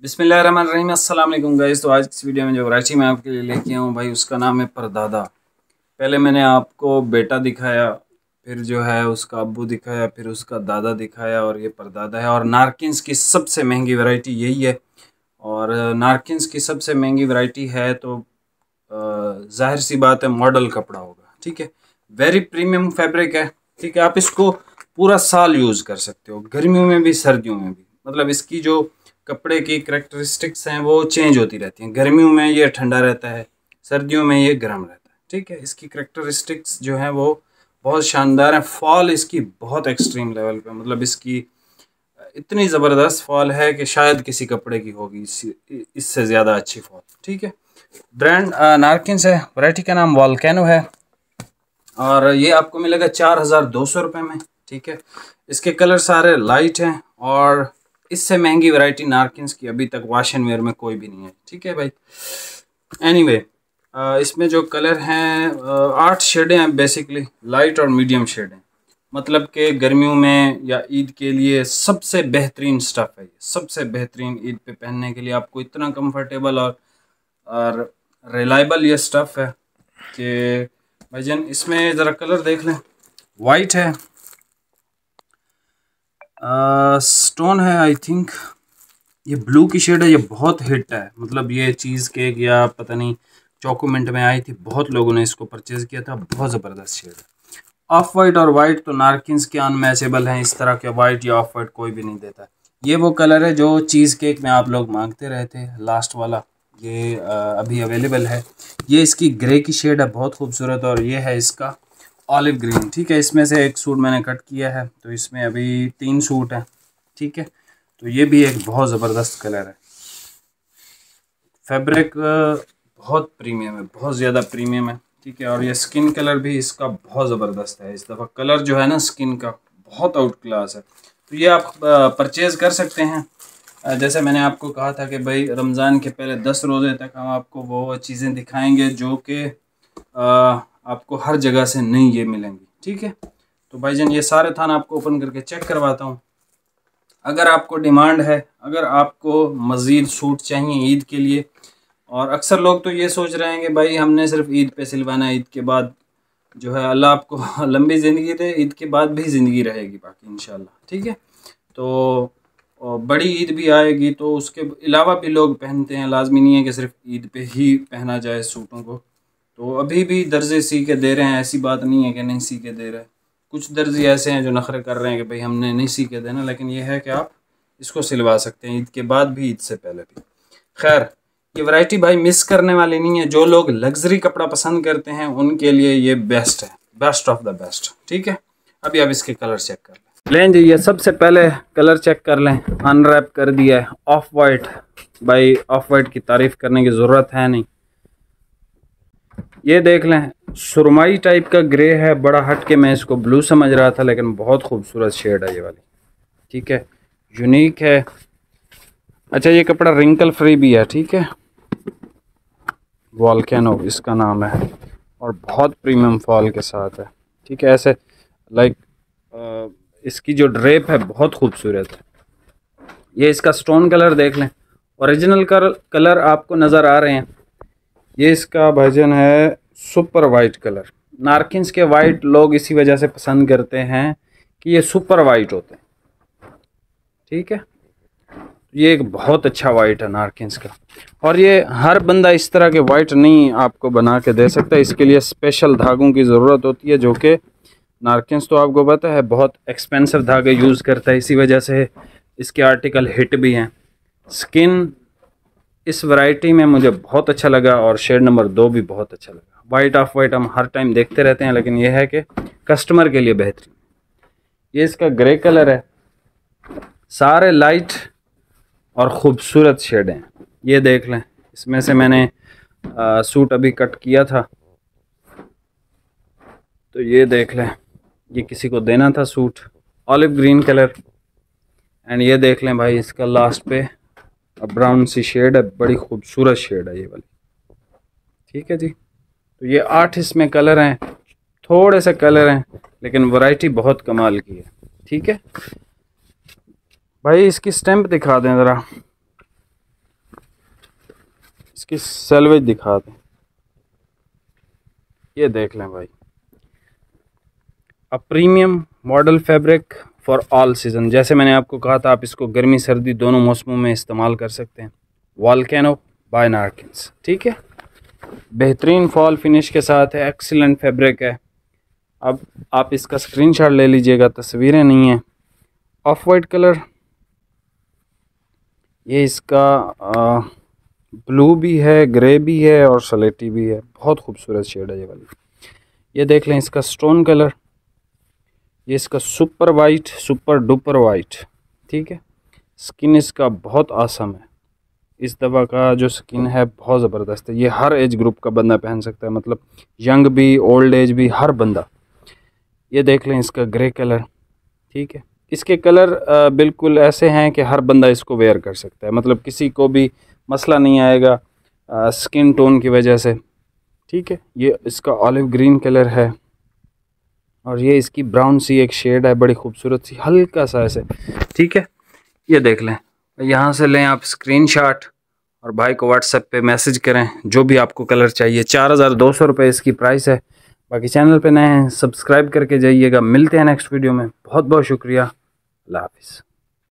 बिस्मिल्लाहिर्रहमानिर्रहीम, अस्सलाम वालेकुम गाइस। तो आज की इस वीडियो में जो वैरायटी मैं आपके लिए लेके आया हूँ भाई, उसका नाम है परदादा। पहले मैंने आपको बेटा दिखाया, फिर जो है उसका अब्बू दिखाया, फिर उसका दादा दिखाया, और ये परदादा है। और नारकिन्स की सबसे महंगी वैरायटी यही है। और नारकिन्स की सबसे महंगी वैरायटी है तो जाहिर सी बात है मॉडल कपड़ा होगा। ठीक है, वेरी प्रीमियम फैब्रिक है। ठीक है, आप इसको पूरा साल यूज़ कर सकते हो, गर्मियों में भी सर्दियों में भी। मतलब इसकी जो कपड़े की करेक्टरिस्टिक्स हैं वो चेंज होती रहती हैं। गर्मियों में ये ठंडा रहता है, सर्दियों में ये गर्म रहता है। ठीक है, इसकी करेक्टरिस्टिक्स जो है वो बहुत शानदार है। फॉल इसकी बहुत एक्सट्रीम लेवल पे, मतलब इसकी इतनी ज़बरदस्त फॉल है कि शायद किसी कपड़े की होगी इससे ज़्यादा अच्छी फॉल। ठीक है, ब्रांड नारकिन्स है, वैरायटी का नाम वॉल्केनो है, और ये आपको मिलेगा 4200 रुपये में। ठीक है, इसके कलर सारे लाइट हैं, और इससे महंगी वैरायटी नारकिन्स की अभी तक वॉश एंड वेयर में कोई भी नहीं है। ठीक है भाई, एनीवे इसमें जो कलर हैं 8 शेडें हैं बेसिकली, लाइट और मीडियम शेड हैं। मतलब कि गर्मियों में या ईद के लिए सबसे बेहतरीन स्टफ़ है ये, सबसे बेहतरीन ईद पे पहनने के लिए। आपको इतना कंफर्टेबल और रिलायबल ये स्टफ़ है कि भाईजान इसमें ज़रा कलर देख लें। वाइट है, स्टोन है, आई थिंक ये ब्लू की शेड है। ये बहुत हिट है, मतलब ये चीज़ केक या पता नहीं चॉकोमेंट में आई थी, बहुत लोगों ने इसको परचेज़ किया था। बहुत ज़बरदस्त शेड है। ऑफ वाइट और वाइट तो नारकिन्स के अनमैचेबल हैं, इस तरह के वाइट या ऑफ वाइट कोई भी नहीं देता। ये वो कलर है जो चीज़ केक में आप लोग मांगते रहे थे, लास्ट वाला। ये अभी अवेलेबल है। ये इसकी ग्रे की शेड है, बहुत खूबसूरत, और ये है इसका ऑलिव ग्रीन। ठीक है, इसमें से एक सूट मैंने कट किया है, तो इसमें अभी 3 सूट हैं। ठीक है, तो ये भी एक बहुत ज़बरदस्त कलर है। फैब्रिक बहुत प्रीमियम है, बहुत ज़्यादा प्रीमियम है। ठीक है, और ये स्किन कलर भी इसका बहुत ज़बरदस्त है। इस दफ़ा कलर जो है ना स्किन का बहुत आउट क्लास है। तो ये आप परचेज़ कर सकते हैं। जैसे मैंने आपको कहा था कि भाई रमज़ान के पहले 10 रोज़े तक हम आपको वो चीज़ें दिखाएंगे जो कि आपको हर जगह से नहीं ये मिलेंगी। ठीक है, तो भाईजान ये सारे थान आपको ओपन करके चेक करवाता हूँ। अगर आपको डिमांड है, अगर आपको मज़ीद सूट चाहिए ईद के लिए, और अक्सर लोग तो ये सोच रहे हैं कि भाई हमने सिर्फ ईद पे सिलवाना है, ईद के बाद जो है अल्लाह आपको लंबी ज़िंदगी दे, ईद के बाद भी ज़िंदगी रहेगी बाकी इंशाल्लाह। ठीक है, तो बड़ी ईद भी आएगी तो उसके अलावा भी लोग पहनते हैं, लाजमी नहीं है कि सिर्फ ईद पे ही पहना जाए सूटों को। तो अभी भी दर्जे सी के दे रहे हैं, ऐसी बात नहीं है कि नहीं सी के दे रहे। कुछ दर्जी ऐसे हैं जो नखरे कर रहे हैं कि भाई हमने नहीं सी के देना, लेकिन यह है कि आप इसको सिलवा सकते हैं ईद के बाद भी, ईद से पहले भी। खैर, ये वैरायटी भाई मिस करने वाली नहीं है। जो लोग लग्जरी कपड़ा पसंद करते हैं उनके लिए ये बेस्ट है, बेस्ट ऑफ द बेस्ट। ठीक है, अभी आप इसके कलर चेक कर लें जी। ये सबसे पहले कलर चेक कर लें, अनरैप कर दिया है। ऑफ वाइट, भाई ऑफ वाइट की तारीफ करने की ज़रूरत है नहीं। ये देख लें, सुरमई टाइप का ग्रे है, बड़ा हट के। मैं इसको ब्लू समझ रहा था, लेकिन बहुत खूबसूरत शेड है ये वाली। ठीक है, यूनिक है। अच्छा, ये कपड़ा रिंकल फ्री भी है। ठीक है, वॉल्केनो इसका नाम है, और बहुत प्रीमियम फॉल के साथ है। ठीक है, ऐसे लाइक इसकी जो ड्रेप है बहुत खूबसूरत है। ये इसका स्टोन कलर देख लें, ओरिजिनल कलर आपको नज़र आ रहे हैं। ये इसका वर्जन है सुपर वाइट कलर। नारकिन्स के वाइट लोग इसी वजह से पसंद करते हैं कि ये सुपर वाइट होते हैं। ठीक है, ये एक बहुत अच्छा वाइट है नारकिन्स का, और ये हर बंदा इस तरह के वाइट नहीं आपको बना के दे सकता। इसके लिए स्पेशल धागों की ज़रूरत होती है, जो कि नारकिन्स तो आपको पता है बहुत एक्सपेंसिव धागे यूज़ करता है, इसी वजह से इसके आर्टिकल हिट भी हैं। स्किन इस वैरायटी में मुझे बहुत अच्छा लगा, और शेड नंबर 2 भी बहुत अच्छा लगा। वाइट ऑफ वाइट हम हर टाइम देखते रहते हैं, लेकिन यह है कि कस्टमर के लिए बेहतरीन। ये इसका ग्रे कलर है, सारे लाइट और ख़ूबसूरत शेड हैं। ये देख लें, इसमें से मैंने सूट अभी कट किया था, तो ये देख लें, ये किसी को देना था suit, olive green colour. And ये देख लें भाई, इसका लास्ट पे ब्राउन सी शेड है, बड़ी खूबसूरत शेड है ये वाली। ठीक है जी, तो ये 8 इसमें कलर हैं, थोड़े से कलर हैं, लेकिन वैरायटी बहुत कमाल की है। ठीक है भाई, इसकी स्टैम्प दिखा दें ज़रा। इसकी सेल्वेज दिखा दें, ये देख लें भाई, a premium model fabric for all season. जैसे मैंने आपको कहा था, आप इसको गर्मी सर्दी दोनों मौसमों में इस्तेमाल कर सकते हैं। वॉल्केनो बाय नारकिन्स, ठीक है, बेहतरीन फॉल फिनिश के साथ है, एक्सीलेंट फैब्रिक है। अब आप इसका स्क्रीनशॉट ले लीजिएगा, तस्वीरें नहीं हैं। ऑफ वाइट कलर, ये इसका ब्लू भी है, ग्रे भी है और सलेटी भी है, बहुत खूबसूरत शेड है ये वाली। ये देख लें इसका स्टोन कलर, ये इसका super white, super duper white, ठीक है। स्किन इसका बहुत आसम है, इस दवा का जो स्किन है बहुत ज़बरदस्त है। ये हर एज ग्रुप का बंदा पहन सकता है, मतलब यंग भी, ओल्ड एज भी, हर बंदा। ये देख लें इसका ग्रे कलर, ठीक है। इसके कलर बिल्कुल ऐसे हैं कि हर बंदा इसको वेयर कर सकता है, मतलब किसी को भी मसला नहीं आएगा स्किन टोन की वजह से, ठीक है। ये इसका ऑलिव ग्रीन कलर है और ये इसकी ब्राउन सी एक शेड है, बड़ी खूबसूरत सी, हल्का सा ऐसे, ठीक है। ये देख लें, यहाँ से लें आप स्क्रीनशॉट और भाई को व्हाट्सएप पे मैसेज करें जो भी आपको कलर चाहिए। 4200 रुपये इसकी प्राइस है। बाकी चैनल पे नए हैं, सब्सक्राइब करके जाइएगा। मिलते हैं नेक्स्ट वीडियो में, बहुत बहुत शुक्रिया, अल्लाह हाफिज़।